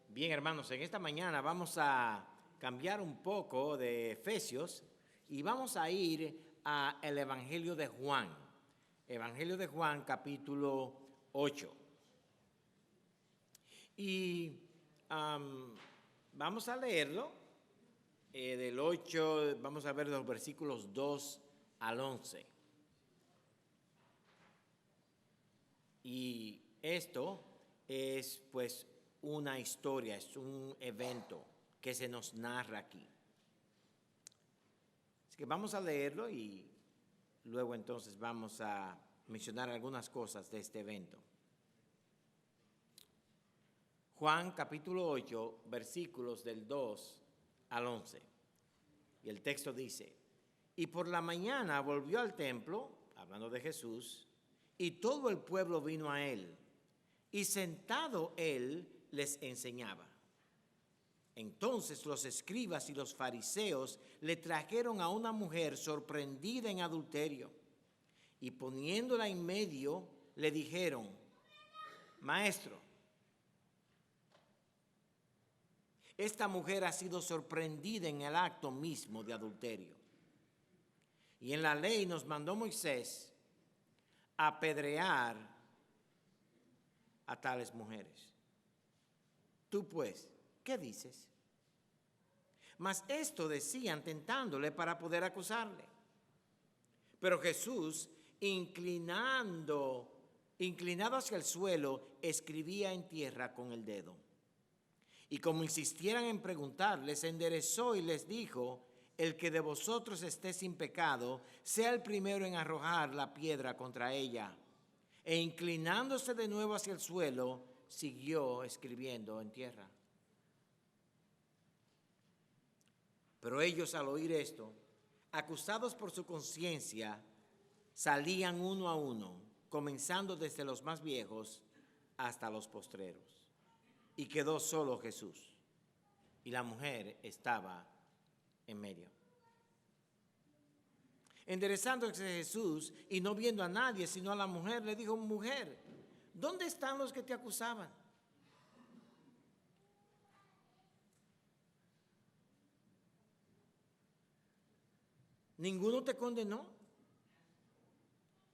Bien, hermanos, en esta mañana vamos a cambiar un poco de Efesios y vamos a ir al Evangelio de Juan. Evangelio de Juan, capítulo 8. Y vamos a leerlo del 8, vamos a ver los versículos 2 al 11. Y esto es pues una historia, es un evento que se nos narra aquí. Así que vamos a leerlo y luego entonces vamos a mencionar algunas cosas de este evento. Juan capítulo 8, versículos del 2 al 11. Y el texto dice, y por la mañana volvió al templo, hablando de Jesús, y todo el pueblo vino a él, y sentado él les enseñaba. Entonces los escribas y los fariseos le trajeron a una mujer sorprendida en adulterio, y poniéndola en medio, le dijeron, Maestro, esta mujer ha sido sorprendida en el acto mismo de adulterio. Y en la ley nos mandó Moisés apedrear a tales mujeres. Tú pues, ¿qué dices? Mas esto decían tentándole para poder acusarle. Pero Jesús, inclinado hacia el suelo, escribía en tierra con el dedo. Y como insistieran en preguntarle, se enderezó y les dijo, el que de vosotros esté sin pecado, sea el primero en arrojar la piedra contra ella. E inclinándose de nuevo hacia el suelo, siguió escribiendo en tierra. Pero ellos al oír esto, acusados por su conciencia, salían uno a uno, comenzando desde los más viejos hasta los postreros. Y quedó solo Jesús, y la mujer estaba en medio. Enderezándose Jesús y no viendo a nadie sino a la mujer, le dijo, mujer, ¿dónde están los que te acusaban? ¿Ninguno te condenó?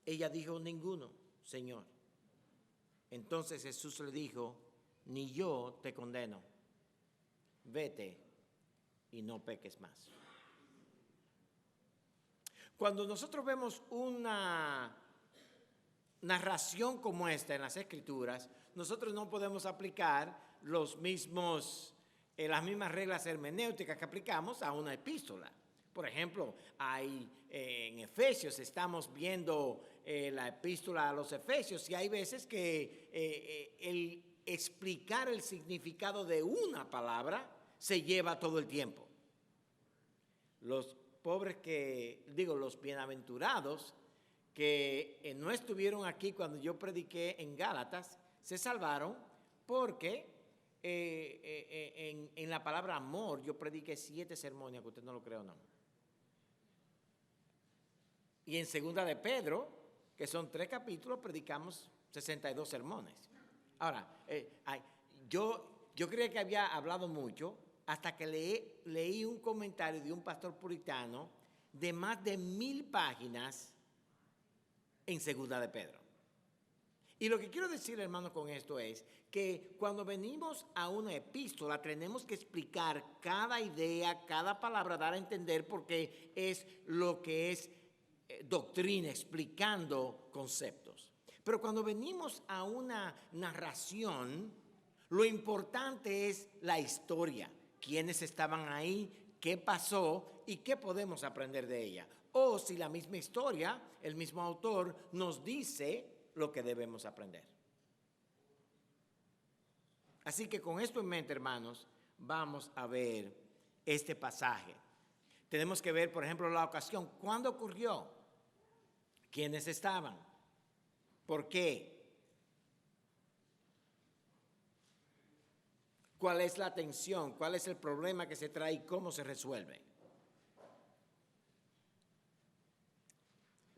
Ella dijo, ninguno, Señor. Entonces Jesús le dijo, ni yo te condeno. Vete y no peques más. Cuando nosotros vemos una narración como esta en las Escrituras, nosotros no podemos aplicar las mismas reglas hermenéuticas que aplicamos a una epístola. Por ejemplo, en Efesios estamos viendo la epístola a los Efesios y hay veces que el explicar el significado de una palabra se lleva todo el tiempo. Los bienaventurados que no estuvieron aquí cuando yo prediqué en Gálatas, se salvaron porque en la palabra amor yo prediqué 7 sermones, que usted no lo cree o no. Y en segunda de Pedro, que son 3 capítulos, predicamos 62 sermones. Ahora, yo creía que había hablado mucho hasta que leí un comentario de un pastor puritano de más de 1000 páginas en segunda de Pedro. Y lo que quiero decir, hermanos, con esto es que cuando venimos a una epístola tenemos que explicar cada idea, cada palabra, dar a entender porque es lo que es doctrina, explicando conceptos. Pero cuando venimos a una narración, lo importante es la historia. ¿Quiénes estaban ahí? ¿Qué pasó? ¿Y qué podemos aprender de ella? O si la misma historia, el mismo autor nos dice lo que debemos aprender. Así que con esto en mente, hermanos, vamos a ver este pasaje. Tenemos que ver, por ejemplo, la ocasión. ¿Cuándo ocurrió? ¿Quiénes estaban? ¿Por qué? ¿Cuál es la tensión? ¿Cuál es el problema que se trae y cómo se resuelve?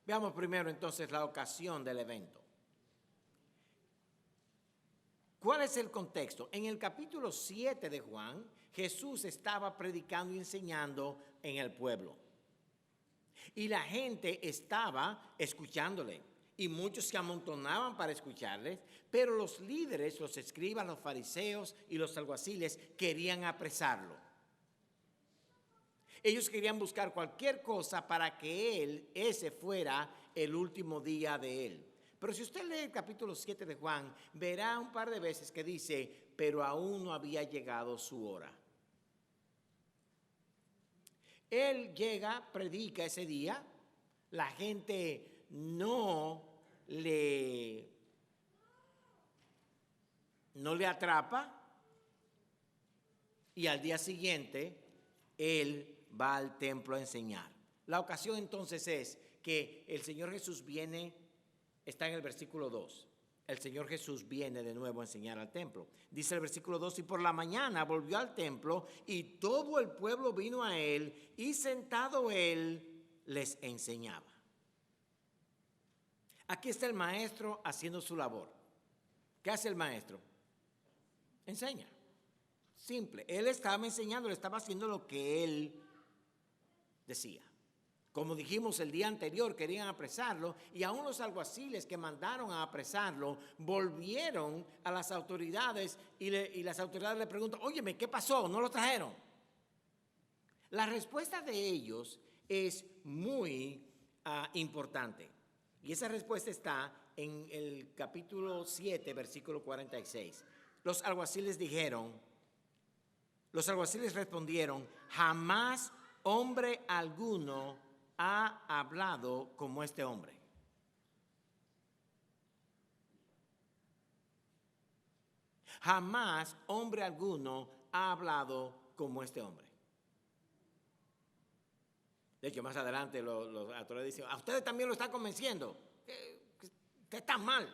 Veamos primero entonces la ocasión del evento. ¿Cuál es el contexto? En el capítulo 7 de Juan, Jesús estaba predicando y enseñando en el pueblo. Y la gente estaba escuchándole. Y muchos se amontonaban para escucharles, pero los líderes, los escribas, los fariseos y los alguaciles querían apresarlo. Ellos querían buscar cualquier cosa para que ese fuera el último día de él. Pero si usted lee el capítulo 7 de Juan, verá un par de veces que dice, pero aún no había llegado su hora. Él llega, predica ese día, la gente no le atrapa y al día siguiente él va al templo a enseñar. La ocasión entonces es que el Señor Jesús viene, está en el versículo 2. El Señor Jesús viene de nuevo a enseñar al templo. Dice el versículo 2, y por la mañana volvió al templo y todo el pueblo vino a él y sentado él les enseñaba. Aquí está el maestro haciendo su labor. ¿Qué hace el maestro? Enseña. Simple. Él estaba enseñando, le estaba haciendo lo que él decía. Como dijimos el día anterior, querían apresarlo y aún los alguaciles que mandaron a apresarlo volvieron a las autoridades y las autoridades le preguntan, óyeme, ¿qué pasó? ¿No lo trajeron? La respuesta de ellos es muy importante. Y esa respuesta está en el capítulo 7, versículo 46. Los alguaciles respondieron, jamás hombre alguno ha hablado como este hombre. Jamás hombre alguno ha hablado como este hombre. De hecho, más adelante los autores dicen, a ustedes también lo están convenciendo, que están mal.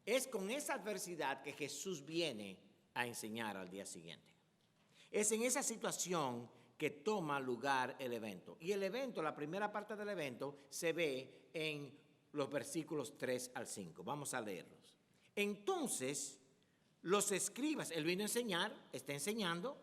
Es con esa adversidad que Jesús viene a enseñar al día siguiente. Es en esa situación que toma lugar el evento. Y el evento, la primera parte del evento, se ve en los versículos 3 al 5. Vamos a leerlos. Entonces, los escribas, él vino a enseñar, está enseñando.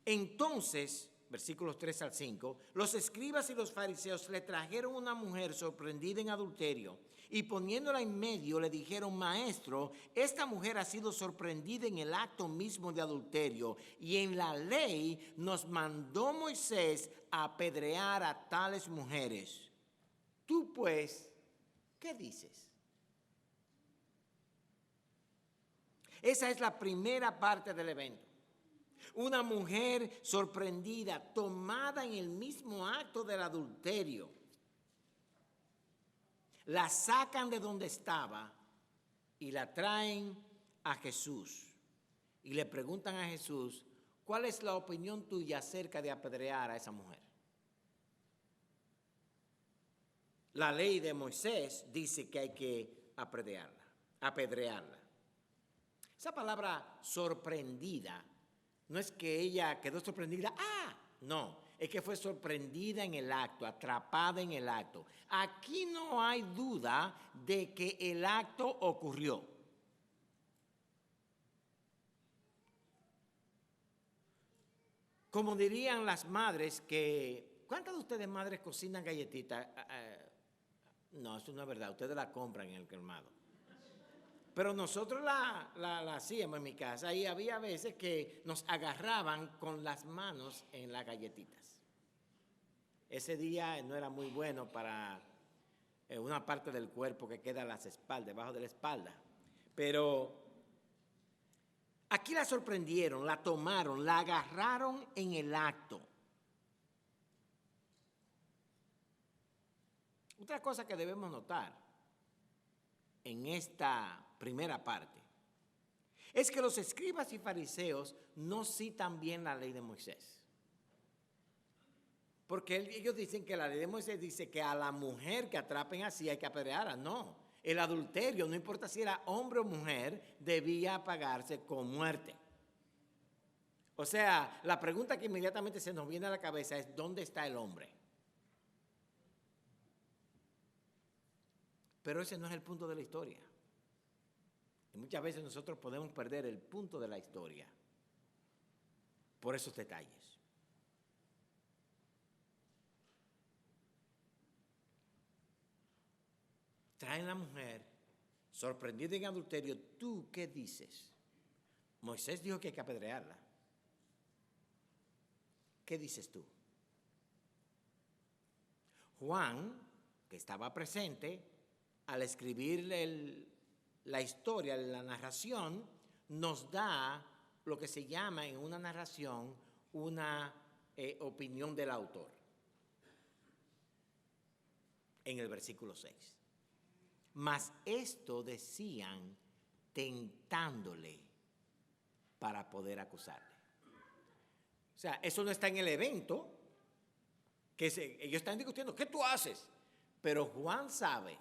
Entonces, versículos 3 al 5, los escribas y los fariseos le trajeron una mujer sorprendida en adulterio y poniéndola en medio le dijeron, maestro, esta mujer ha sido sorprendida en el acto mismo de adulterio y en la ley nos mandó Moisés a apedrear a tales mujeres. Tú pues, ¿qué dices? Esa es la primera parte del evento. Una mujer sorprendida, tomada en el mismo acto del adulterio. La sacan de donde estaba y la traen a Jesús. Y le preguntan a Jesús, ¿cuál es la opinión tuya acerca de apedrear a esa mujer? La ley de Moisés dice que hay que apedrearla. Esa palabra sorprendida no es que ella quedó sorprendida, no, es que fue sorprendida en el acto, atrapada en el acto. Aquí no hay duda de que el acto ocurrió. Como dirían las madres que, ¿cuántas de ustedes madres cocinan galletitas? No, eso no es verdad, ustedes la compran en el colmado. Pero nosotros la hacíamos en mi casa y había veces que nos agarraban con las manos en las galletitas. Ese día no era muy bueno para una parte del cuerpo que queda a las espaldas, debajo de la espalda. Pero aquí la sorprendieron, la tomaron, la agarraron en el acto. Otra cosa que debemos notar en esta primera parte es que los escribas y fariseos no citan bien la ley de Moisés. Porque ellos dicen que la ley de Moisés dice que a la mujer que atrapen así hay que apedrearla. No, el adulterio, no importa si era hombre o mujer, debía pagarse con muerte. O sea, la pregunta que inmediatamente se nos viene a la cabeza es ¿dónde está el hombre? Pero ese no es el punto de la historia. muchas veces nosotros podemos perder el punto de la historia por esos detalles. Traen a la mujer sorprendida en adulterio. ¿Tú qué dices? Moisés dijo que hay que apedrearla. ¿Qué dices tú? Juan, que estaba presente, al escribir la historia, la narración, nos da lo que se llama en una narración una opinión del autor, en el versículo 6. Mas esto decían tentándole para poder acusarle. O sea, eso no está en el evento, ellos están discutiendo, ¿qué tú haces? Pero Juan sabe,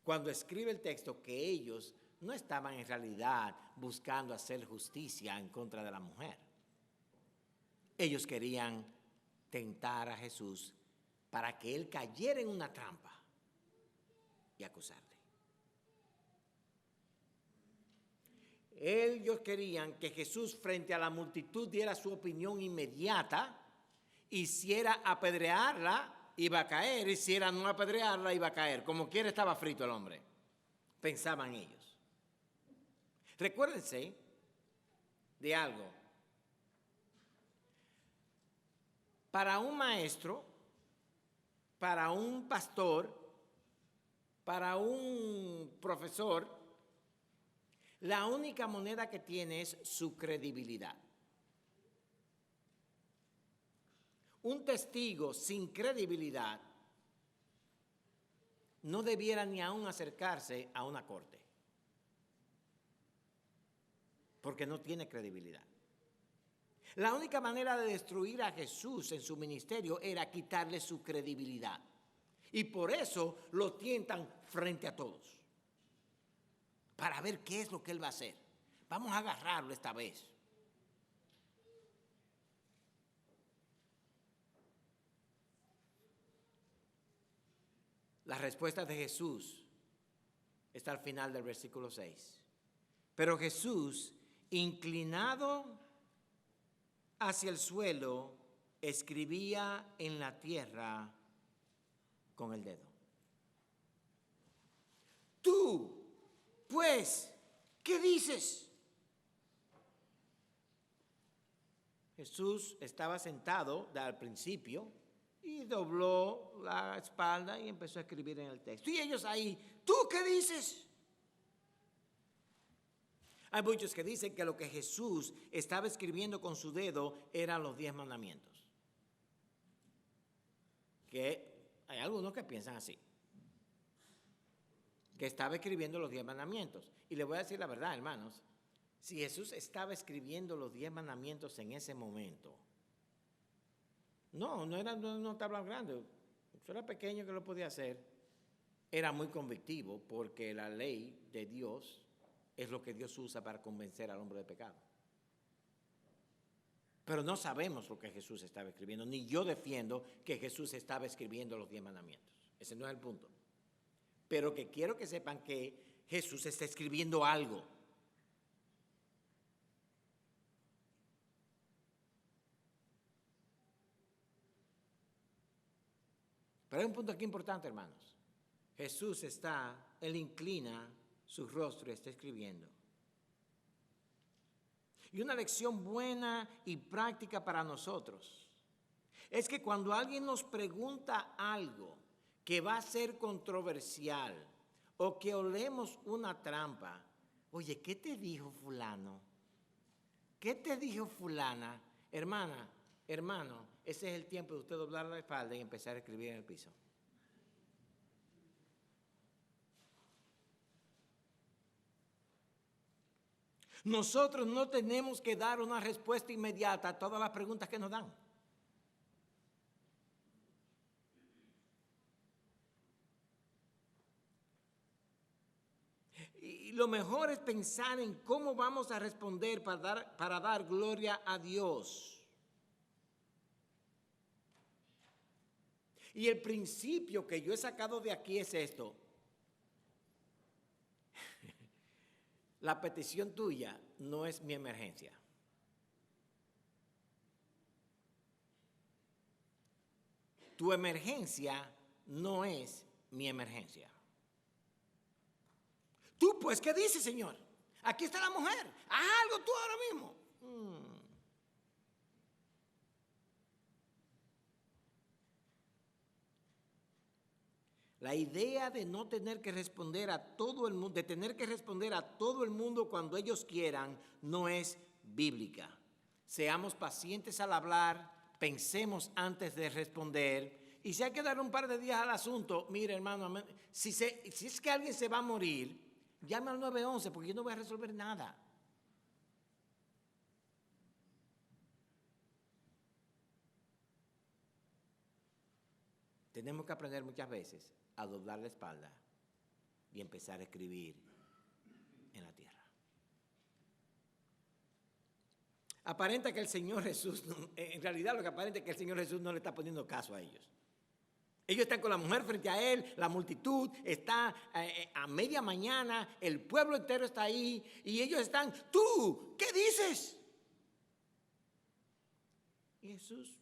cuando escribe el texto, que ellos no estaban en realidad buscando hacer justicia en contra de la mujer. Ellos querían tentar a Jesús para que él cayera en una trampa y acusarle. Ellos querían que Jesús, frente a la multitud, diera su opinión inmediata. Hiciera apedrearla, iba a caer. Hiciera no apedrearla, iba a caer. Como quiera estaba frito el hombre. Pensaban ellos. Recuérdense de algo. Para un maestro, para un pastor, para un profesor, la única moneda que tiene es su credibilidad. Un testigo sin credibilidad no debiera ni aún acercarse a una corte, porque no tiene credibilidad. La única manera de destruir a Jesús en su ministerio era quitarle su credibilidad. Y por eso lo tientan frente a todos, para ver qué es lo que él va a hacer. Vamos a agarrarlo esta vez. La respuesta de Jesús está al final del versículo 6. Pero Jesús, inclinado hacia el suelo, escribía en la tierra con el dedo. Tú, pues, ¿qué dices? Jesús estaba sentado al principio y dobló la espalda y empezó a escribir en el texto. Y ellos ahí, ¿tú qué dices? Hay muchos que dicen que lo que Jesús estaba escribiendo con su dedo eran los 10 mandamientos. Que hay algunos que piensan así. Que estaba escribiendo los 10 mandamientos. Y les voy a decir la verdad, hermanos. Si Jesús estaba escribiendo los 10 mandamientos en ese momento, no era una tabla grande, eso era pequeño que lo podía hacer. Era muy convictivo porque la ley de Dios es lo que Dios usa para convencer al hombre de pecado. Pero no sabemos lo que Jesús estaba escribiendo, ni yo defiendo que Jesús estaba escribiendo los 10 mandamientos. Ese no es el punto. Pero que quiero que sepan que Jesús está escribiendo algo. Pero hay un punto aquí importante, hermanos. Jesús él inclina su rostro y está escribiendo. Y una lección buena y práctica para nosotros es que cuando alguien nos pregunta algo que va a ser controversial o que olemos una trampa, oye, ¿qué te dijo fulano? ¿Qué te dijo fulana? Hermana, hermano, ese es el tiempo de usted doblar la espalda y empezar a escribir en el piso. Nosotros no tenemos que dar una respuesta inmediata a todas las preguntas que nos dan. Y lo mejor es pensar en cómo vamos a responder para dar gloria a Dios. Y el principio que yo he sacado de aquí es esto. la petición tuya no es mi emergencia. Tu emergencia no es mi emergencia. Tú, pues, ¿qué dices, Señor? Aquí está la mujer. Haz algo tú ahora mismo. La idea de no tener que responder a todo el mundo, de tener que responder a todo el mundo cuando ellos quieran, no es bíblica. Seamos pacientes al hablar, pensemos antes de responder. Y si hay que dar un par de días al asunto, mire, hermano, si es que alguien se va a morir, llame al 911 porque yo no voy a resolver nada. Tenemos que aprender muchas veces a doblar la espalda y empezar a escribir en la tierra. Aparenta que el Señor Jesús, en realidad lo que aparenta es que el Señor Jesús no le está poniendo caso a ellos. Ellos están con la mujer frente a él, la multitud está a media mañana, el pueblo entero está ahí y ellos están, ¿tú qué dices? Y Jesús.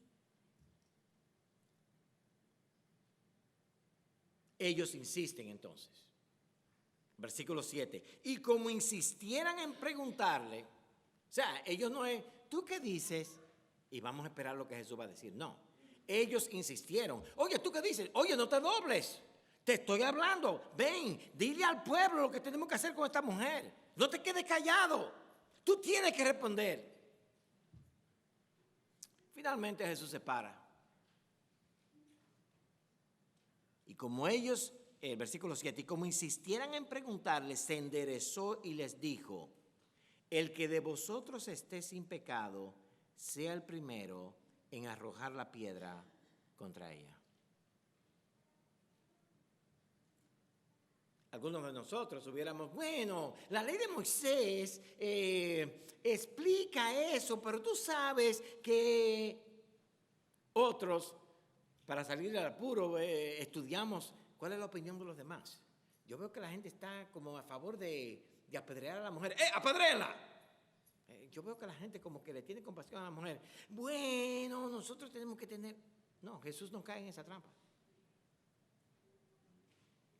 Ellos insisten entonces. Versículo 7. Y como insistieran en preguntarle, o sea, ellos no es, ¿tú qué dices? Y vamos a esperar lo que Jesús va a decir. No, ellos insistieron. Oye, ¿tú qué dices? Oye, no te dobles. Te estoy hablando. Ven, dile al pueblo lo que tenemos que hacer con esta mujer. No te quedes callado. Tú tienes que responder. Finalmente Jesús se para. Y como ellos, el versículo 7, y como insistieran en preguntarle, se enderezó y les dijo, el que de vosotros esté sin pecado, sea el primero en arrojar la piedra contra ella. Algunos de nosotros hubiéramos, bueno, la ley de Moisés explica eso, pero tú sabes que otros, para salir del apuro, estudiamos cuál es la opinión de los demás. Yo veo que la gente está como a favor de apedrear a la mujer. ¡Apedréala! Yo veo que la gente como que le tiene compasión a la mujer. Bueno, nosotros tenemos que tener... No, Jesús no cae en esa trampa.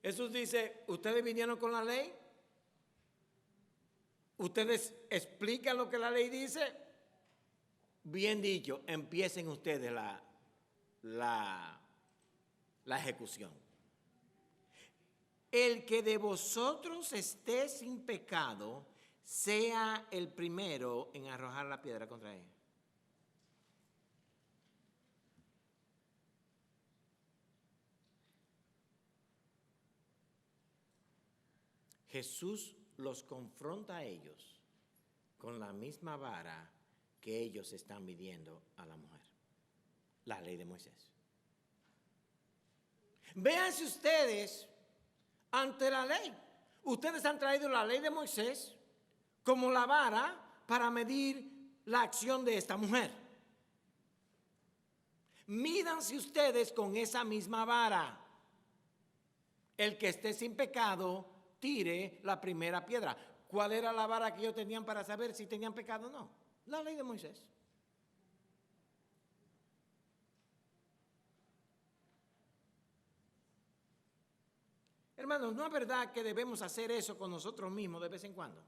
Jesús dice, ¿ustedes vinieron con la ley? ¿Ustedes explican lo que la ley dice? Bien dicho, empiecen ustedes la ejecución. El que de vosotros esté sin pecado, sea el primero en arrojar la piedra contra ella. Jesús los confronta a ellos con la misma vara que ellos están midiendo a la mujer, la ley de Moisés. Véanse ustedes ante la ley. Ustedes han traído la ley de Moisés como la vara para medir la acción de esta mujer. Mídanse ustedes con esa misma vara. El que esté sin pecado, tire la primera piedra. ¿Cuál era la vara que ellos tenían para saber si tenían pecado o no? La ley de Moisés. Hermanos, ¿no es verdad que debemos hacer eso con nosotros mismos de vez en cuando?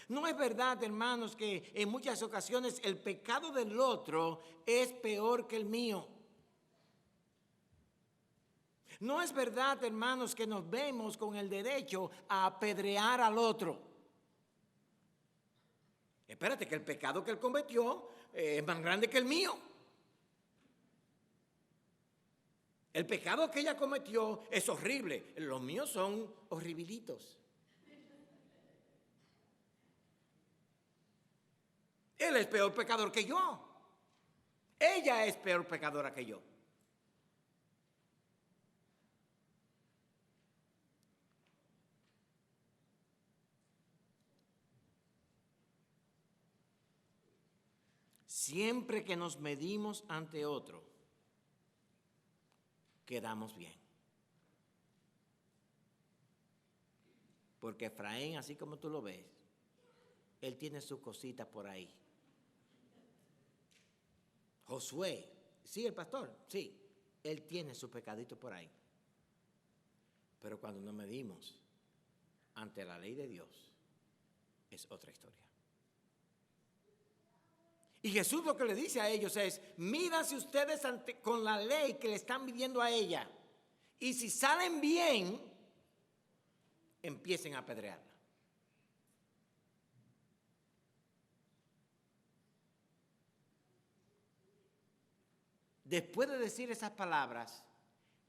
¿No es verdad, hermanos, que en muchas ocasiones el pecado del otro es peor que el mío? ¿No es verdad, hermanos, que nos vemos con el derecho a apedrear al otro? Espérate, que el pecado que él cometió es más grande que el mío. El pecado que ella cometió es horrible. Los míos son horribilitos. Él es peor pecador que yo. Ella es peor pecadora que yo. Siempre que nos medimos ante otro, quedamos bien. Porque Efraín, así como tú lo ves, él tiene sus cositas por ahí. Josué, sí, el pastor, sí, él tiene sus pecaditos por ahí. Pero cuando nos medimos ante la ley de Dios, es otra historia. Y Jesús lo que le dice a ellos es, mídanse ustedes con la ley que le están midiendo a ella. Y si salen bien, empiecen a apedrearla. Después de decir esas palabras,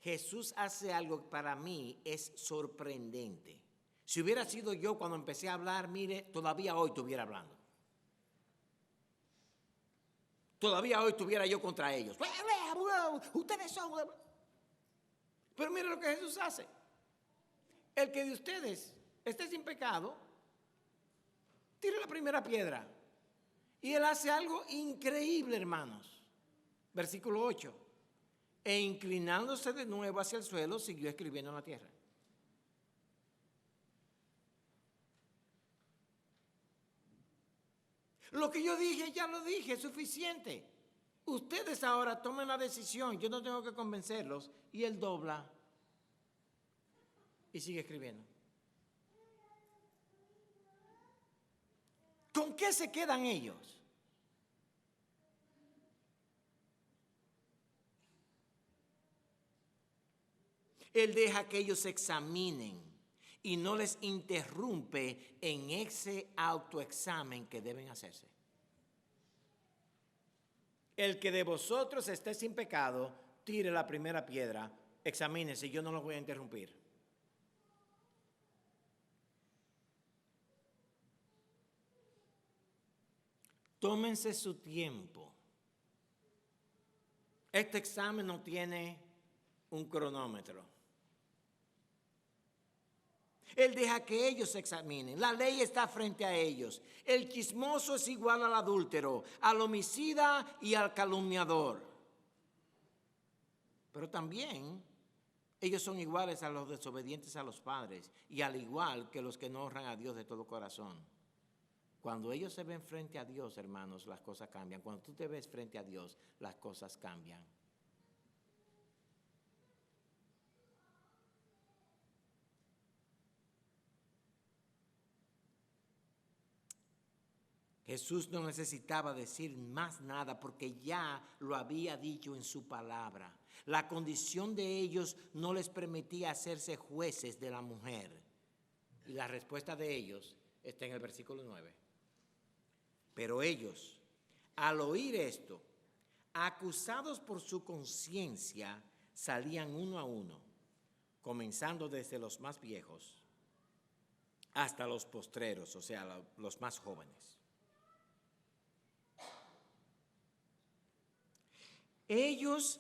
Jesús hace algo que para mí es sorprendente. Si hubiera sido yo cuando empecé a hablar, mire, todavía hoy estuviera hablando. Todavía hoy estuviera yo contra ellos. Ustedes son... Pero mire lo que Jesús hace. El que de ustedes esté sin pecado, tire la primera piedra. Y él hace algo increíble, hermanos. Versículo 8. E inclinándose de nuevo hacia el suelo, siguió escribiendo en la tierra. Lo que yo dije, ya lo dije, es suficiente. Ustedes ahora tomen la decisión, yo no tengo que convencerlos. Y él dobla y sigue escribiendo. ¿Con qué se quedan ellos? Él deja que ellos se examinen y no les interrumpe en ese autoexamen que deben hacerse. El que de vosotros esté sin pecado, tire la primera piedra, examínese, yo no los voy a interrumpir. Tómense su tiempo. Este examen no tiene un cronómetro. Él deja que ellos se examinen. La ley está frente a ellos. El chismoso es igual al adúltero, al homicida y al calumniador. Pero también ellos son iguales a los desobedientes a los padres y al igual que los que no honran a Dios de todo corazón. Cuando ellos se ven frente a Dios, hermanos, las cosas cambian. Cuando tú te ves frente a Dios, las cosas cambian. Jesús no necesitaba decir más nada porque ya lo había dicho en su palabra. La condición de ellos no les permitía hacerse jueces de la mujer. Y la respuesta de ellos está en el versículo 9. Pero ellos, al oír esto, acusados por su conciencia, salían uno a uno, comenzando desde los más viejos hasta los postreros, o sea, los más jóvenes. Ellos,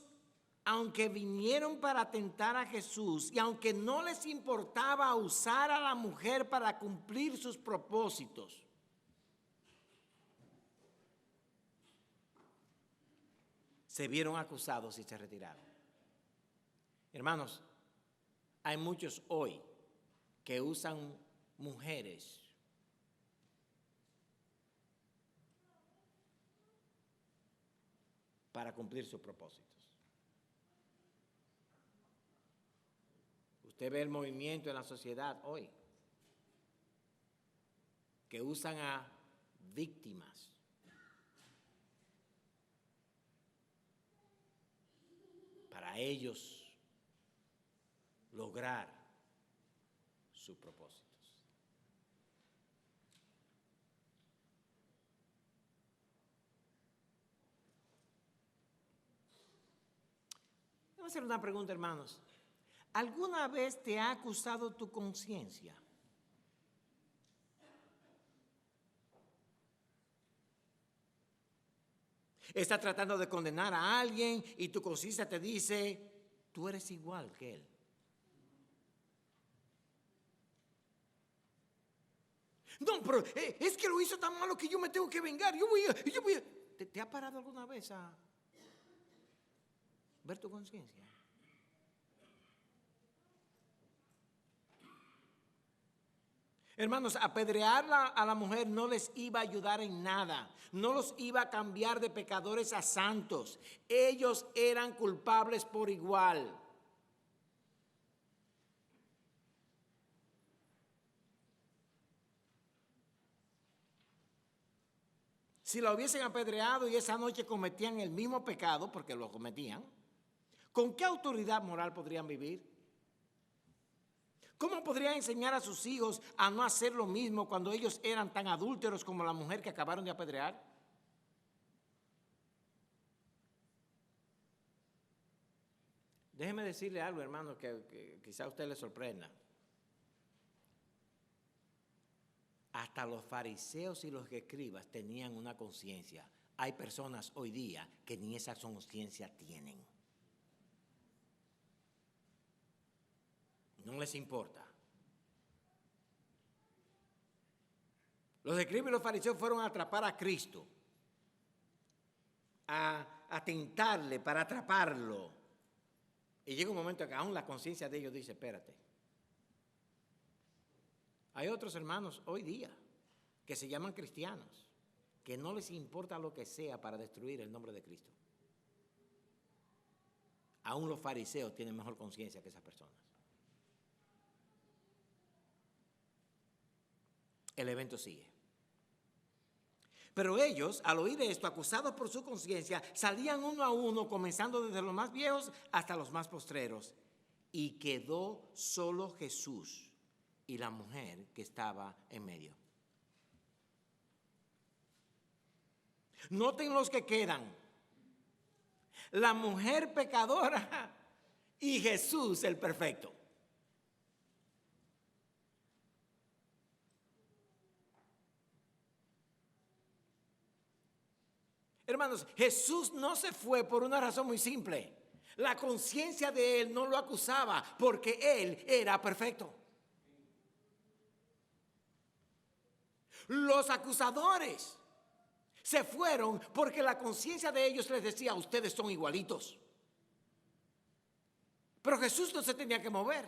aunque vinieron para tentar a Jesús y aunque no les importaba usar a la mujer para cumplir sus propósitos, se vieron acusados y se retiraron. Hermanos, hay muchos hoy que usan mujeres para cumplir sus propósitos. Usted ve el movimiento en la sociedad hoy, que usan a víctimas para ellos lograr sus propósitos. Voy a hacer una pregunta, hermanos. ¿Alguna vez te ha acusado tu conciencia? Estás tratando de condenar a alguien y tu conciencia te dice, tú eres igual que él. No, pero es que lo hizo tan malo que yo me tengo que vengar. ¿Te ha parado alguna vez a ver tu conciencia? Hermanos, apedrear a la mujer no les iba a ayudar en nada, no los iba a cambiar de pecadores a santos. Ellos eran culpables por igual. Si la hubiesen apedreado y esa noche cometían el mismo pecado, porque lo cometían, ¿con qué autoridad moral podrían vivir? ¿Cómo podrían enseñar a sus hijos a no hacer lo mismo cuando ellos eran tan adúlteros como la mujer que acabaron de apedrear? Déjeme decirle algo, hermano, que quizá a usted le sorprenda. Hasta los fariseos y los escribas tenían una conciencia. Hay personas hoy día que ni esa conciencia tienen. No les importa. Los escribas y los fariseos fueron a atrapar a Cristo, a tentarle para atraparlo. Y llega un momento que aún la conciencia de ellos dice, espérate. Hay otros hermanos hoy día que se llaman cristianos, que no les importa lo que sea para destruir el nombre de Cristo. Aún los fariseos tienen mejor conciencia que esas personas. El evento sigue. Pero ellos, al oír esto, acusados por su conciencia, salían uno a uno, comenzando desde los más viejos hasta los más postreros. Y quedó solo Jesús y la mujer que estaba en medio. Noten los que quedan. La mujer pecadora y Jesús el perfecto. Hermanos, Jesús no se fue por una razón muy simple. La conciencia de él no lo acusaba porque él era perfecto. Los acusadores se fueron porque la conciencia de ellos les decía, ustedes son igualitos. Pero Jesús no se tenía que mover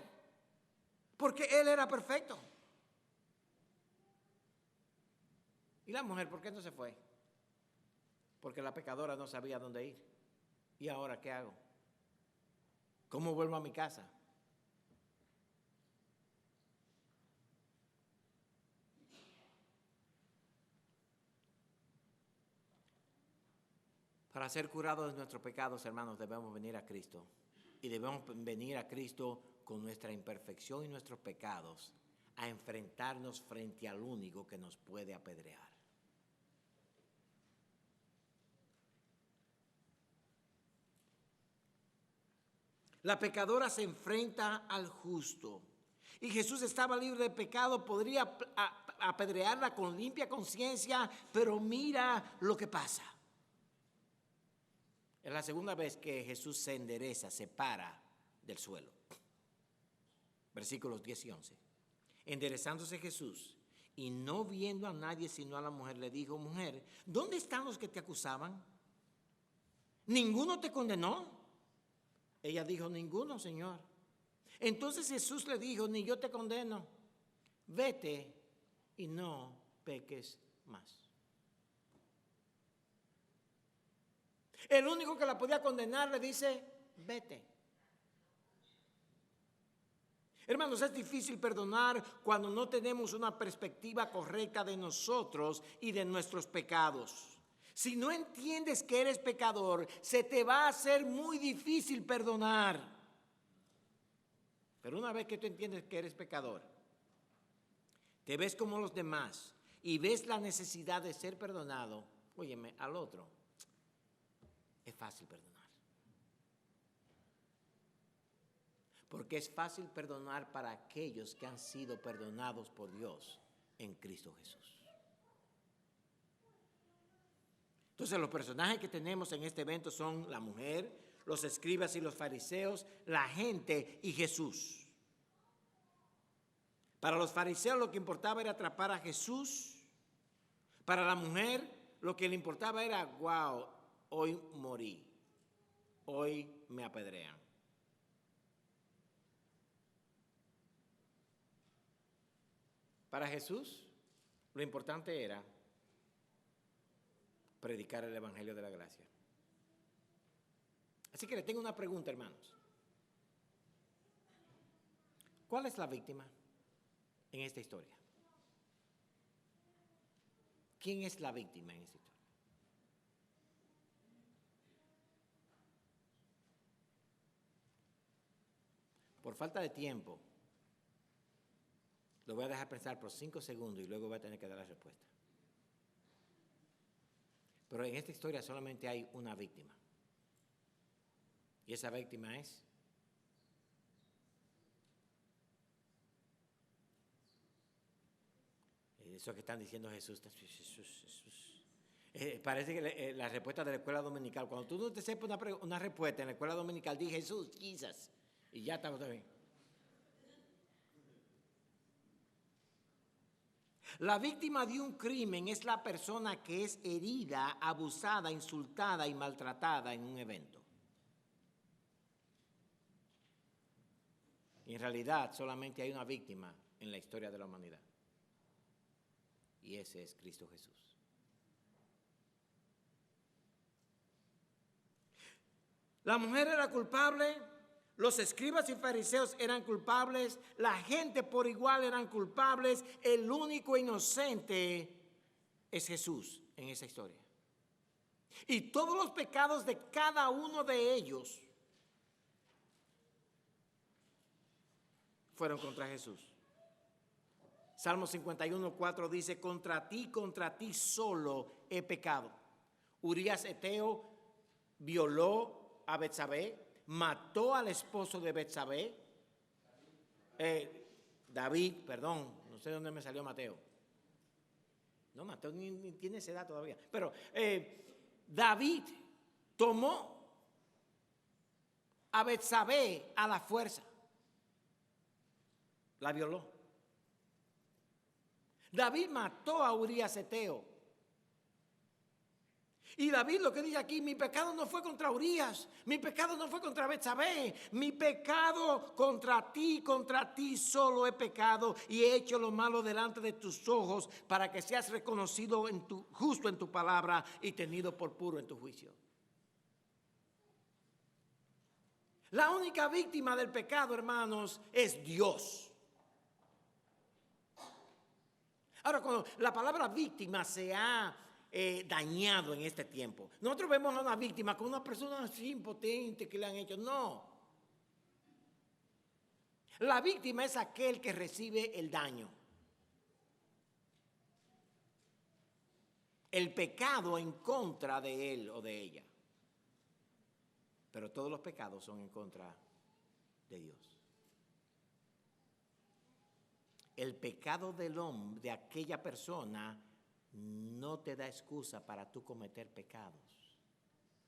porque él era perfecto. ¿Y la mujer por qué no se fue? Porque la pecadora no sabía dónde ir. ¿Y ahora qué hago? ¿Cómo vuelvo a mi casa? Para ser curados de nuestros pecados, hermanos, debemos venir a Cristo. Y debemos venir a Cristo con nuestra imperfección y nuestros pecados a enfrentarnos frente al único que nos puede apedrear. La pecadora se enfrenta al justo. Y Jesús estaba libre de pecado, podría apedrearla con limpia conciencia, pero mira lo que pasa. Es la segunda vez que Jesús se endereza, se para del suelo. Versículos 10 y 11. Enderezándose Jesús y no viendo a nadie sino a la mujer, le dijo, mujer, ¿dónde están los que te acusaban? ¿Ninguno te condenó? Ella dijo, ninguno, Señor. Entonces Jesús le dijo, ni yo te condeno. Vete y no peques más. El único que la podía condenar le dice, vete. Hermanos, es difícil perdonar cuando no tenemos una perspectiva correcta de nosotros y de nuestros pecados. Si no entiendes que eres pecador, se te va a hacer muy difícil perdonar. Pero una vez que tú entiendes que eres pecador, te ves como los demás y ves la necesidad de ser perdonado, óyeme, al otro, es fácil perdonar. Porque es fácil perdonar para aquellos que han sido perdonados por Dios en Cristo Jesús. Entonces los personajes que tenemos en este evento son la mujer, los escribas y los fariseos, la gente y Jesús. Para los fariseos lo que importaba era atrapar a Jesús. Para la mujer lo que le importaba era, wow, hoy morí, hoy me apedrean. Para Jesús, lo importante era predicar el Evangelio de la gracia. Así que le tengo una pregunta, hermanos. ¿Cuál es la víctima en esta historia? ¿Quién es la víctima en esta historia? Por falta de tiempo, lo voy a dejar pensar por 5 segundos y luego voy a tener que dar la respuesta. Pero en esta historia solamente hay una víctima. Y esa víctima es eso que están diciendo Jesús. Parece que la respuesta de la escuela dominical, cuando tú no te sepas una respuesta en la escuela dominical, di Jesús, quizás, y ya estamos bien. La víctima de un crimen es la persona que es herida, abusada, insultada y maltratada en un evento. Y en realidad solamente hay una víctima en la historia de la humanidad. Y ese es Cristo Jesús. La mujer era culpable, los escribas y fariseos eran culpables, la gente por igual eran culpables, el único inocente es Jesús en esa historia. Y todos los pecados de cada uno de ellos fueron contra Jesús. Salmo 51:4 dice, contra ti solo he pecado. Urías Eteo violó a Betsabé, mató al esposo de Betsabé. David, perdón, no sé dónde me salió Mateo. No, Mateo ni tiene esa edad todavía. Pero David tomó a Betsabé a la fuerza. La violó. David mató a Urías Eteo. Y David lo que dice aquí, mi pecado no fue contra Urías, mi pecado no fue contra Betsabé, mi pecado contra ti solo he pecado y he hecho lo malo delante de tus ojos para que seas reconocido justo en tu palabra y tenido por puro en tu juicio. La única víctima del pecado, hermanos, es Dios. Ahora, cuando la palabra víctima se ha dañado en este tiempo, nosotros vemos a una víctima como una persona así impotente que le han hecho. No. La víctima es aquel que recibe el daño. El pecado en contra de él o de ella. Pero todos los pecados son en contra de Dios. El pecado del hombre, de aquella persona, no te da excusa para tú cometer pecados,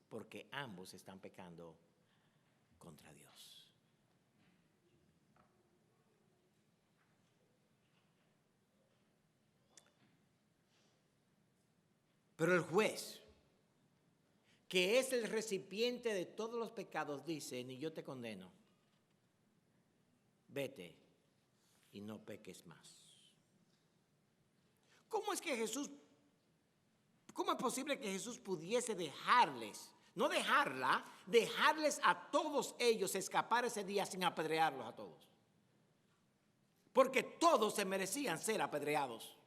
porque ambos están pecando contra Dios. Pero el juez, que es el recipiente de todos los pecados, dice, ni yo te condeno, vete y no peques más. ¿Cómo es posible que Jesús pudiese dejarles a todos ellos escapar ese día sin apedrearlos a todos? Porque todos se merecían ser apedreados.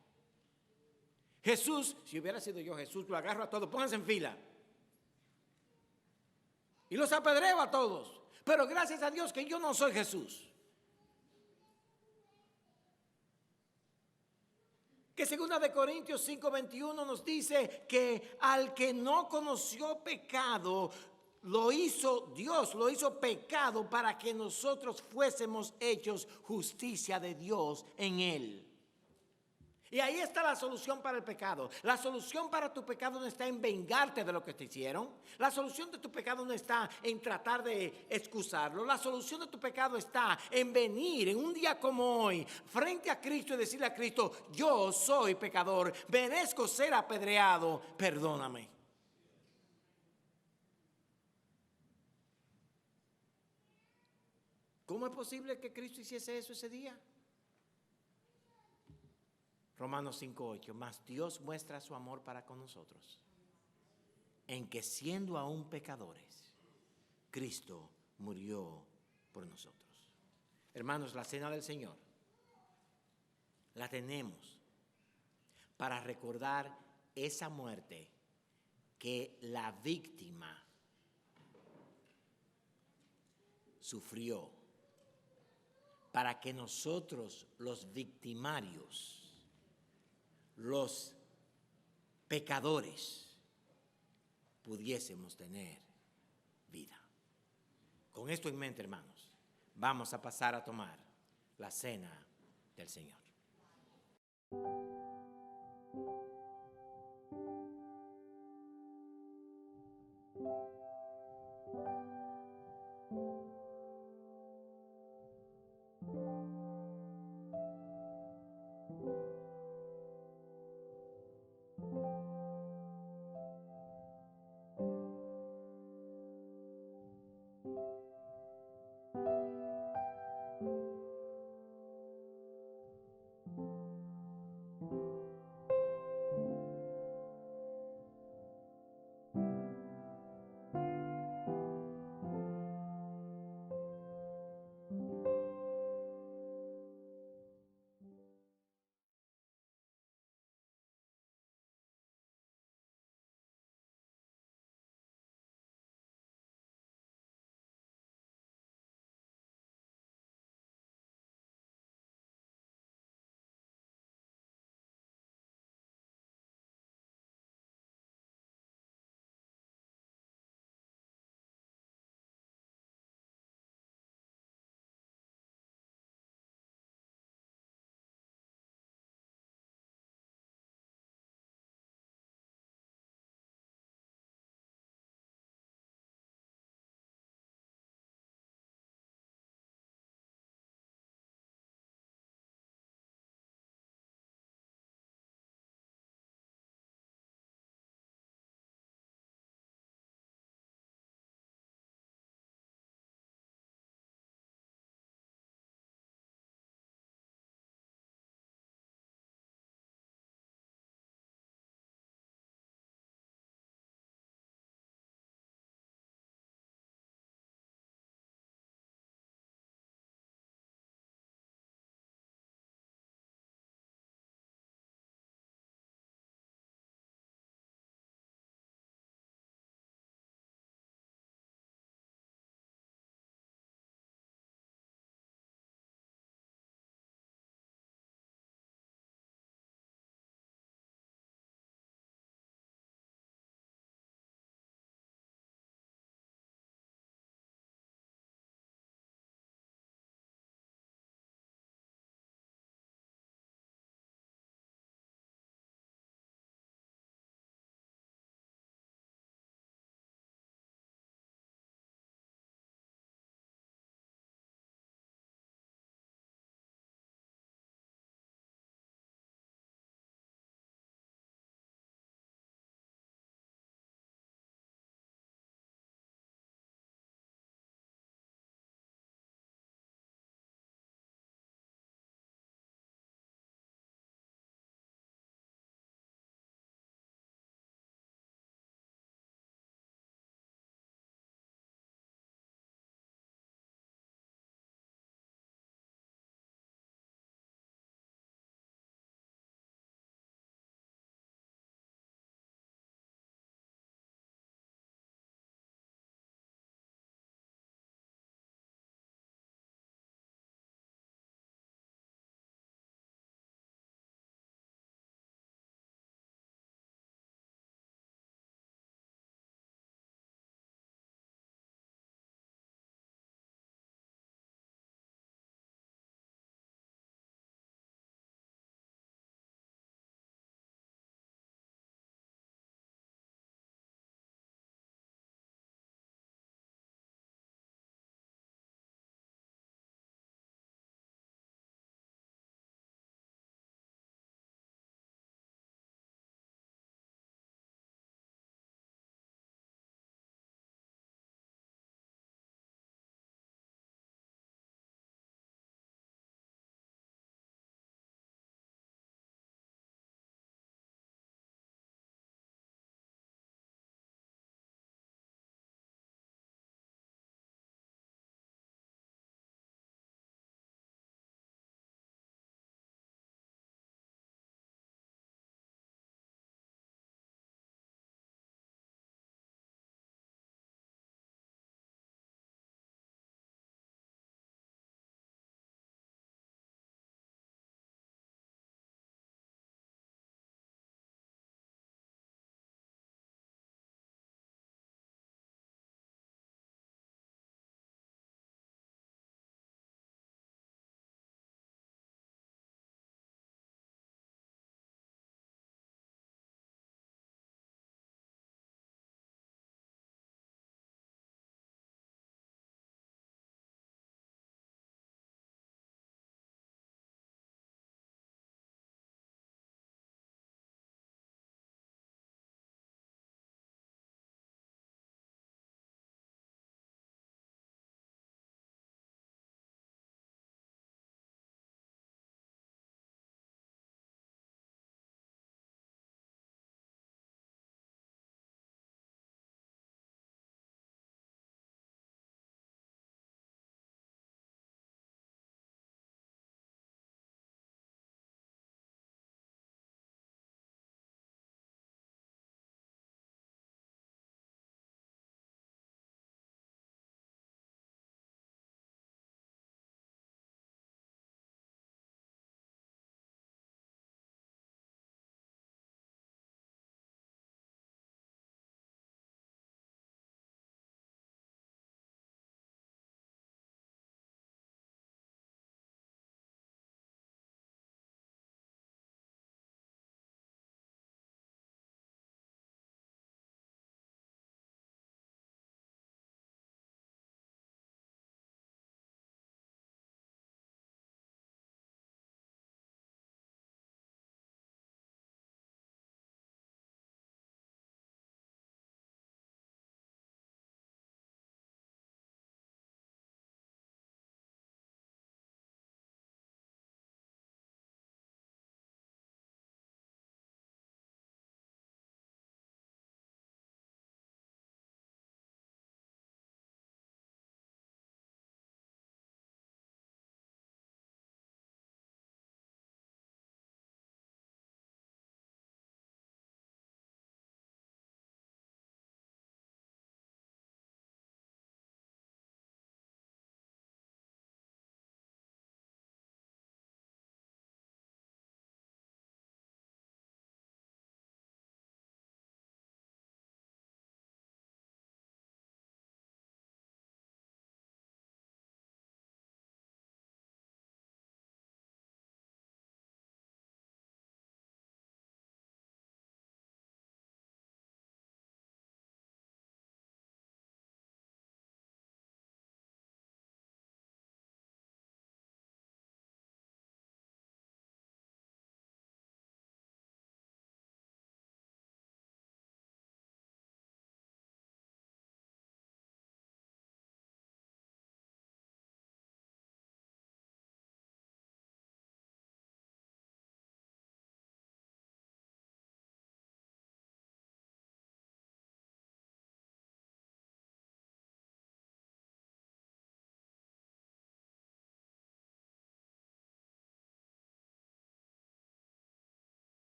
Jesús, si hubiera sido yo Jesús, lo agarro a todos, pónganse en fila. Y los apedreo a todos. Pero gracias a Dios que yo no soy Jesús. Que 2 Corintios 5:21 nos dice que al que no conoció pecado, Dios lo hizo pecado para que nosotros fuésemos hechos justicia de Dios en él. Y ahí está la solución para el pecado. La solución para tu pecado no está en vengarte de lo que te hicieron. La solución de tu pecado no está en tratar de excusarlo. La solución de tu pecado está en venir en un día como hoy frente a Cristo y decirle a Cristo, yo soy pecador, merezco ser apedreado, perdóname. ¿Cómo es posible que Cristo hiciese eso ese día? Romanos 5:8, mas Dios muestra su amor para con nosotros, en que siendo aún pecadores, Cristo murió por nosotros. Hermanos, la cena del Señor la tenemos para recordar esa muerte que la víctima sufrió, para que nosotros, los victimarios, los pecadores, pudiésemos tener vida. Con esto en mente, hermanos, vamos a pasar a tomar la cena del Señor.